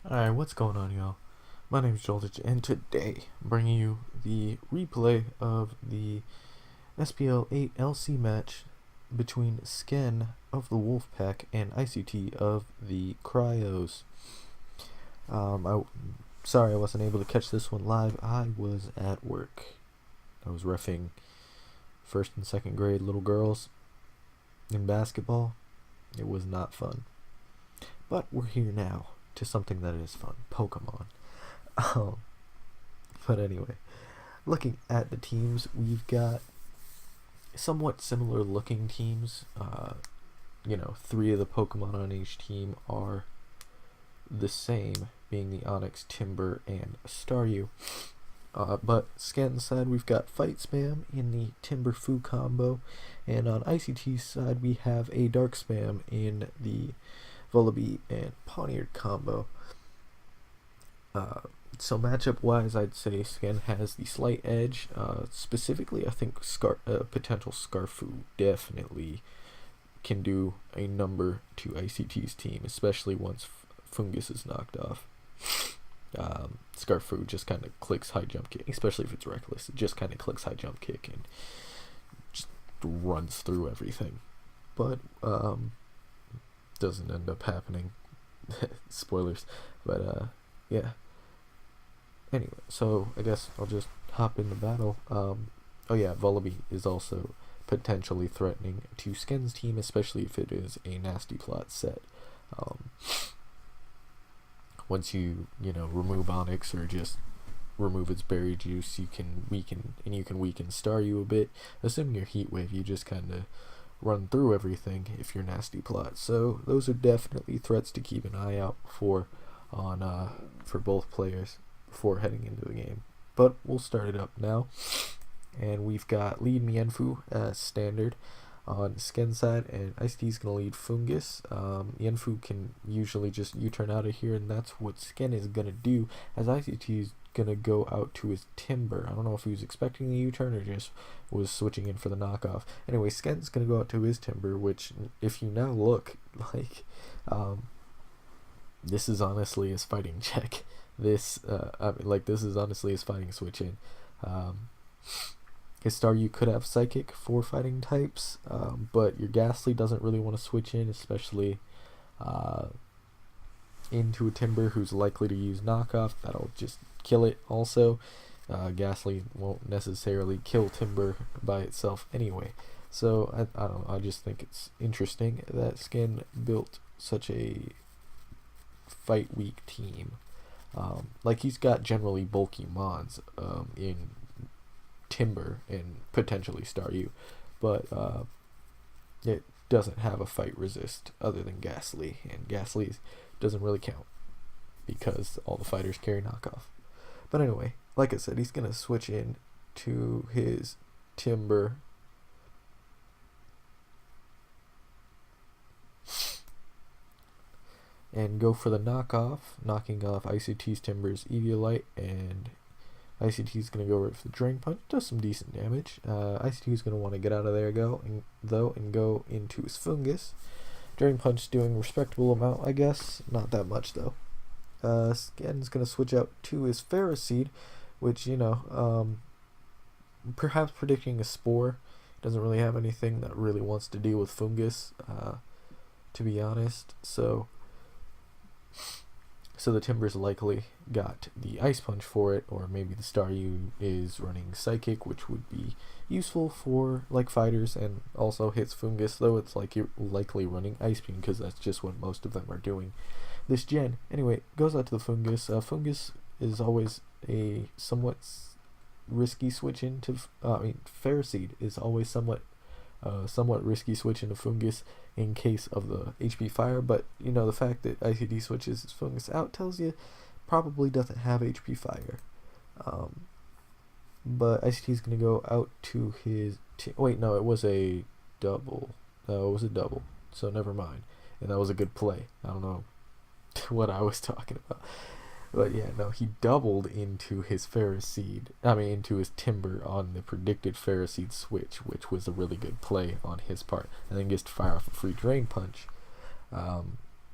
Alright, what's going on, y'all? My name's Joldich, and today I'm bringing you the replay of the SPL 8 LC match between Sken of the Wolfpack and ICT of the Cryos. Sorry I wasn't able to catch this one live. I was at work. I was reffing first and second grade little girls in basketball. It was not fun. But we're here now to something that is fun, Pokemon. But anyway, looking at the teams, we've got somewhat similar looking teams. Three of the Pokemon on each team are the same, being the Onix, Timber, and Staryu. But Sken's side, we've got Fight Spam in the Timber Fu combo, and on ICT's side, we have a Dark Spam in the Vullaby and Pawniard combo. So matchup wise, I'd say Sken has the slight edge. Specifically, I think potential Scarfu definitely can do a number to ICT's team, especially once Fungus is knocked off. Scarfu just kind of clicks high jump kick, especially if it's reckless. It just kind of clicks high jump kick and just runs through everything. But doesn't end up happening. Spoilers. But yeah. Anyway, so I guess I'll just hop in the battle. Vullaby is also potentially threatening to Sken's team, especially if it is a nasty plot set. Once you remove Onix or just remove its berry juice, you can weaken Staryu a bit. Assuming your Heat Wave, you just kind of run through everything if you're nasty plot. So those are definitely threats to keep an eye out for both players before heading into the game. But we'll start it up now, and we've got lead Mienfoo as standard on Sken's side, and ICT's gonna lead Fungus. Mienfoo can usually just U-turn out of here, and that's what Sken is gonna do, as ICT is gonna go out to his Timber. I don't know if he was expecting the U-turn or just was switching in for the knockoff. Anyway, Sken's gonna go out to his Timber, which, if you now look, this is honestly his fighting check. This is honestly his fighting switch in. His Staryu could have Psychic for fighting types, but your Ghastly doesn't really want to switch in, especially into a Timber who's likely to use knockoff. That'll just kill it also. Ghastly won't necessarily kill Timber by itself anyway. So I don't know, I just think it's interesting that Sken built such a fight weak team. He's got generally bulky mons in Timber and potentially Staryu, but it doesn't have a fight resist other than Ghastly, and Ghastly doesn't really count because all the fighters carry knockoff. But anyway, like I said, he's gonna switch in to his Timber. And go for the knockoff, knocking off ICT's Timber's Eviolite, and ICT's going to go right for the Drain Punch. Does some decent damage. ICT's going to want to get out of there and go into his Fungus. Drain Punch doing a respectable amount, I guess. Not that much, though. Sken's going to switch out to his Ferroseed, which, perhaps predicting a Spore. Doesn't really have anything that really wants to deal with Fungus, to be honest. So the Timber's likely got the Ice Punch for it, or maybe the Staryu is running Psychic, which would be useful for fighters and also hits Fungus, though it's you're likely running Ice Beam because that's just what most of them are doing this gen. Anyway, goes out to the Fungus. Fungus is always a somewhat risky switch into. Ferroseed is always somewhat risky switch into Fungus in case of the HP Fire, but the fact that ICT switches his Fungus out tells you probably doesn't have HP Fire. But ICT is going to go out to his it was a double. No, it was a double, so never mind. And that was a good play. I don't know what I was talking about. But yeah, no, he doubled into his into his Timber on the predicted Ferroseed switch, which was a really good play on his part, and then gets to fire off a free Drain Punch.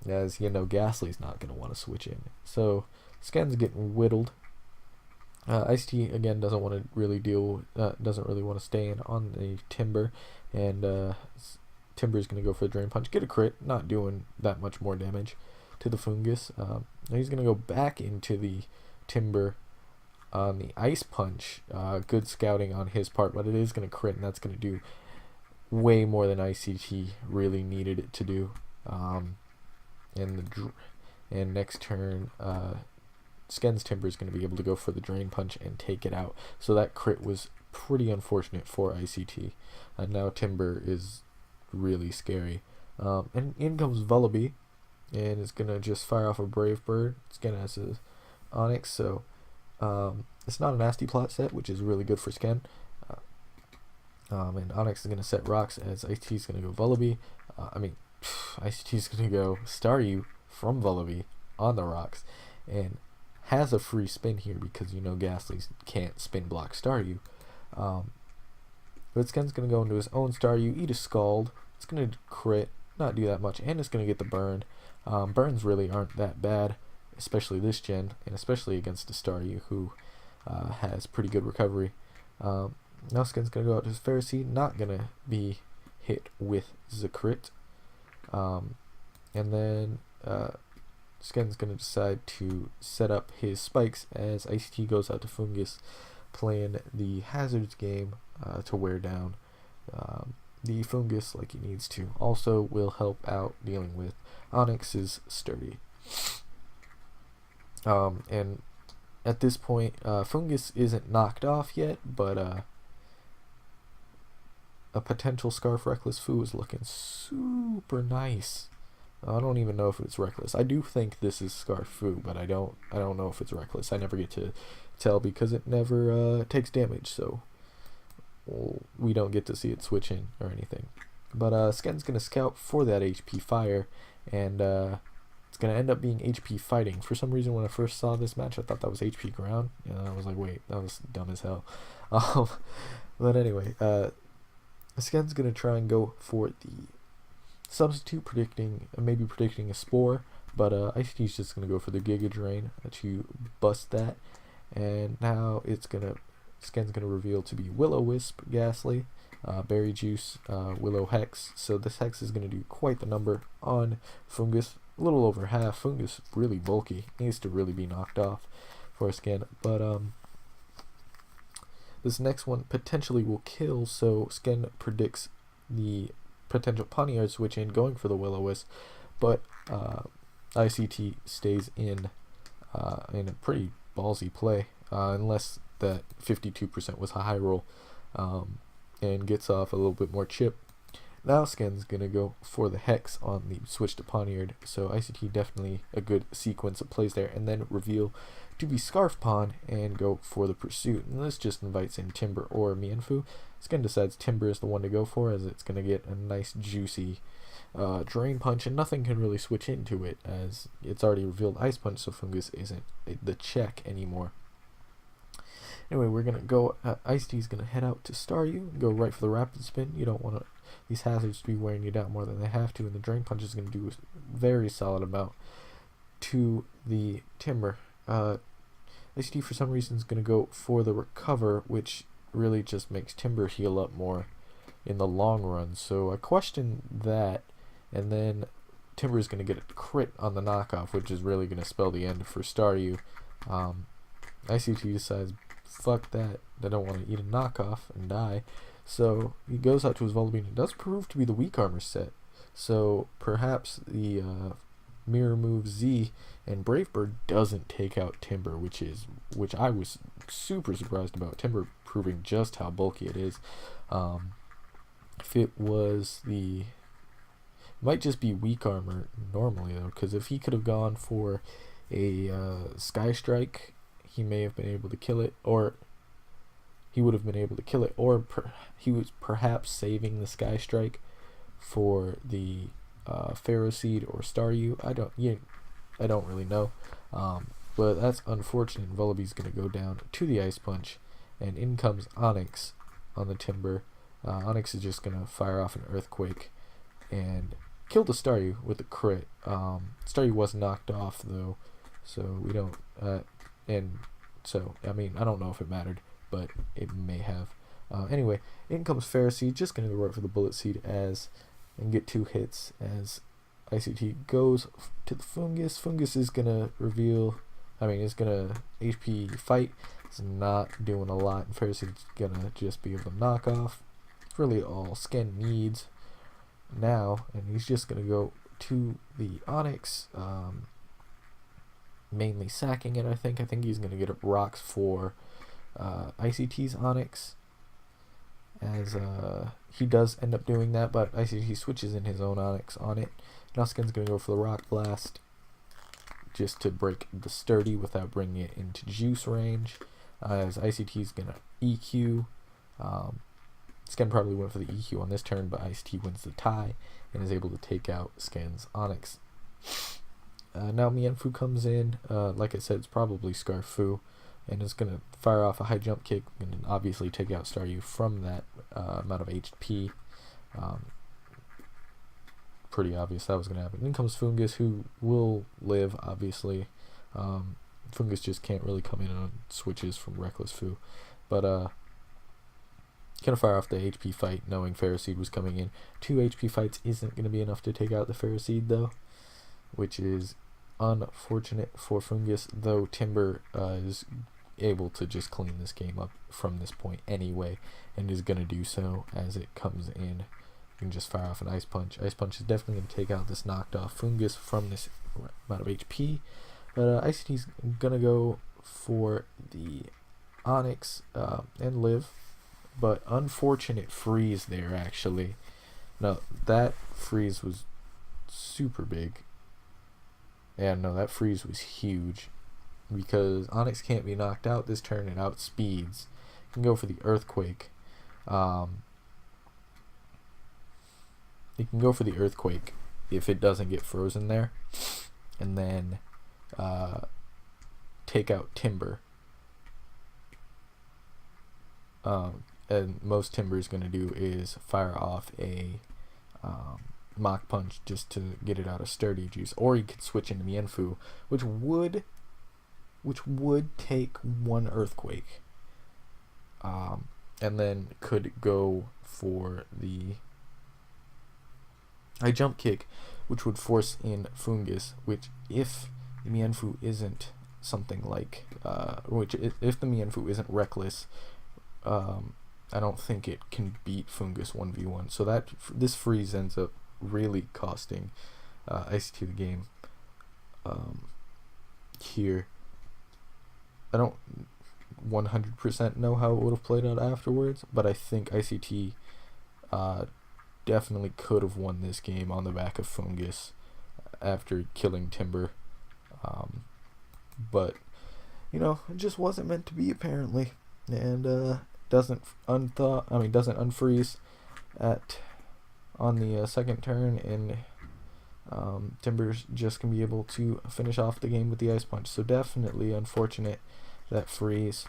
as you know, Ghastly's not going to want to switch in. So Sken's getting whittled. Ice-T again doesn't want to really doesn't really want to stay in on the Timber, and Timber's going to go for the Drain Punch, get a crit, not doing that much more damage to the Fungus. He's going to go back into the Timber on the Ice Punch. Good scouting on his part, but it is going to crit, and that's going to do way more than ICT really needed it to do. And next turn, Sken's Timber is going to be able to go for the Drain Punch and take it out. So that crit was pretty unfortunate for ICT. And now Timber is really scary. And in comes Vullaby, and it's going to just fire off a Brave Bird. Sken has a Onyx, so it's not a nasty plot set, which is really good for Sken. And Onyx is going to set rocks as ICT is going to go Vullaby. ICT is going to go Staryu from Vullaby on the rocks, and has a free spin here because you know Ghastly can't spin block Staryu. But Sken's going to go into his own Staryu, eat a Scald. It's going to crit, not do that much, and it's going to get the burn. Burns really aren't that bad, especially this gen, and especially against a Staryu who has pretty good recovery. Now Sken's going to go out to his Pharisee, not going to be hit with the crit. And then Sken's going to decide to set up his spikes as ICT goes out to Fungus, playing the Hazards game to wear down the Fungus like he needs to. Also will help out dealing with Onyx's Sturdy. And at this point, Fungus isn't knocked off yet, but a potential Scarf Reckless Foo is looking super nice. I don't even know if it's Reckless. I do think this is Scarf Foo, but I don't know if it's Reckless. I never get to tell because it never takes damage, so we don't get to see it switch in or anything. But Sken's going to scout for that HP Fire, and it's going to end up being HP Fighting. For some reason, when I first saw this match, I thought that was HP Ground, and I was like, wait, that was dumb as hell. But anyway, Sken's going to try and go for the substitute, maybe predicting a Spore, but ICT's just going to go for the Giga Drain to bust that. And now Sken's going to reveal to be Will-O-Wisp, Ghastly, Berry Juice, Willow Hex. So this Hex is going to do quite the number on Fungus, a little over half. Fungus really bulky, needs to really be knocked off for Sken, but this next one potentially will kill, so Sken predicts the potential Poniard switch in, going for the Will-O-Wisp, but ICT stays in a pretty ballsy play, unless that 52% was a high roll, and gets off a little bit more chip. Now Sken's going to go for the Hex on the switch to Poniard, so ICT definitely a good sequence of plays there, and then reveal to be Scarf Pon and go for the Pursuit. And this just invites in Timber or Mienfoo. Sken decides Timber is the one to go for, as it's going to get a nice juicy Drain Punch, and nothing can really switch into it as it's already revealed Ice Punch, so Fungus isn't the check anymore. Anyway, we're going to go, Ice-T's going to head out to Staryu, go right for the Rapid Spin. You don't want these hazards to be wearing you down more than they have to, and the Drain Punch is going to do a very solid amount to the Timber. Ice-T for some reason is going to go for the Recover, which really just makes Timber heal up more in the long run, so I question that, and then Timber is going to get a crit on the knockoff, which is really going to spell the end for Staryu. ICT decides, fuck that, I don't want to eat a knockoff and die, so he goes out to his Vullaby, and it does prove to be the weak armor set, so perhaps the Mirror Move Z and Brave Bird doesn't take out Timber, which I was super surprised about. Timber proving just how bulky it is. If it was might just be weak armor normally though, because if he could have gone for a Sky Strike, he may have been able to kill it, or he would have been able to kill it, or he was perhaps saving the Sky Strike for the Pharaoh Seed or Staryu. I don't really know, but that's unfortunate. Vullaby's going to go down to the Ice Punch, and in comes Onyx on the Timber. Onyx is just going to fire off an Earthquake, and killed the Staryu with a crit. Staryu was knocked off though, so we don't. And so I mean I don't know if it mattered, but it may have. Anyway, in comes Pharisee, just gonna go right for the Bullet Seed and get 2 hits as ICT goes to the Fungus. Fungus is gonna is gonna HP fight. It's not doing a lot, and Pharisee's gonna just be able to knock off. It's really all Sken needs now, and he's just gonna go to the Onyx, mainly sacking it. I think he's gonna get up rocks for ICT's Onyx, as he does end up doing that, but ICT switches in his own Onyx on it. Now Sken's gonna go for the Rock Blast just to break the Sturdy without bringing it into juice range, as ICT's gonna EQ. Sken probably went for the EQ on this turn, but ICT wins the tie and is able to take out Sken's Onyx. Now Mienfu comes in. Like I said, it's probably Scarfu, and is going to fire off a high jump kick and obviously take out Staryu from that amount of HP. Pretty obvious that was going to happen. In comes Fungus, who will live, obviously. Fungus just can't really come in on switches from Reckless Fu. But gonna fire off the HP fight, knowing Pharisee was coming in. 2 HP fights isn't going to be enough to take out the Pharisee, though, which is unfortunate for Fungus, though Timber is able to just clean this game up from this point anyway, and is going to do so as it comes in. You can just fire off an Ice Punch. Ice Punch is definitely going to take out this knocked off Fungus from this amount of HP. But ICT's going to go for the Onyx and live. But unfortunate freeze there, actually. No, that freeze was super big. Yeah, no, that freeze was huge. Because Onyx can't be knocked out this turn, and outspeeds. You can go for the Earthquake. You can go for the Earthquake if it doesn't get frozen there. And then take out Timber. And most Timber is going to do is fire off a Mach Punch just to get it out of Sturdy Juice, or he could switch into Mienfu, which would take 1 Earthquake, and then could go for the high jump kick, which would force in Fungus, which if the Mienfu isn't something like if the Mienfu isn't reckless, I don't think it can beat Fungus 1v1. So that this freeze ends up really costing ICT the game here. I don't 100% know how it would have played out afterwards, but I think ICT definitely could have won this game on the back of Fungus after killing Timber. But it just wasn't meant to be, apparently, and doesn't unfreeze on the second turn, and Timber's just gonna be able to finish off the game with the Ice Punch. So definitely unfortunate that freeze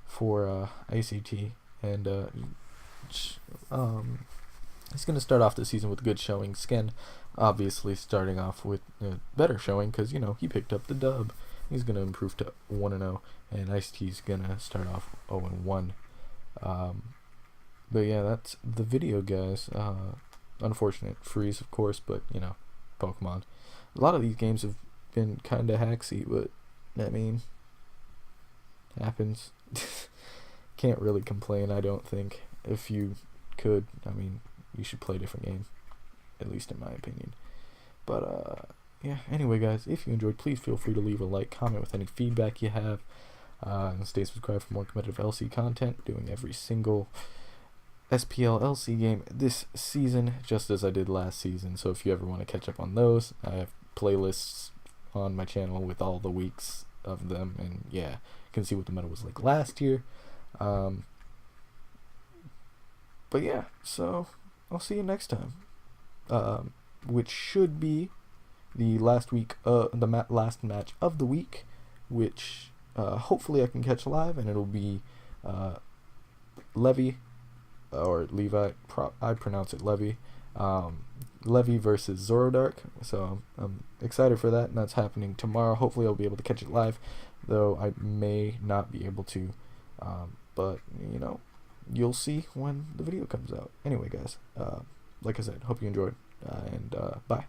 for ICT, and he's gonna start off the season with a good showing. Sken obviously starting off with a better showing because he picked up the dub. He's gonna improve to 1-0, and ICT's gonna start off 0-1. But yeah, that's the video, guys. Unfortunate freeze, of course, but Pokemon. A lot of these games have been kind of hacksy, but happens. Can't really complain, I don't think. If you could, you should play a different game, at least in my opinion. But yeah, anyway, guys, if you enjoyed, please feel free to leave a like, comment with any feedback you have, and stay subscribed for more competitive LC content, doing every single SPL LC game this season, just as I did last season. So if you ever want to catch up on those, I have playlists on my channel with all the weeks of them, and yeah, you can see what the meta was like last year. But yeah, so I'll see you next time, which should be the last week, last match of the week, which hopefully I can catch live, and it'll be Levi, or Levi, I pronounce it Levi, Levy versus Zorodark. So I'm excited for that, and that's happening tomorrow. Hopefully I'll be able to catch it live, though I may not be able to. But you know, you'll see when the video comes out. Anyway, guys, like I said, hope you enjoyed, and bye.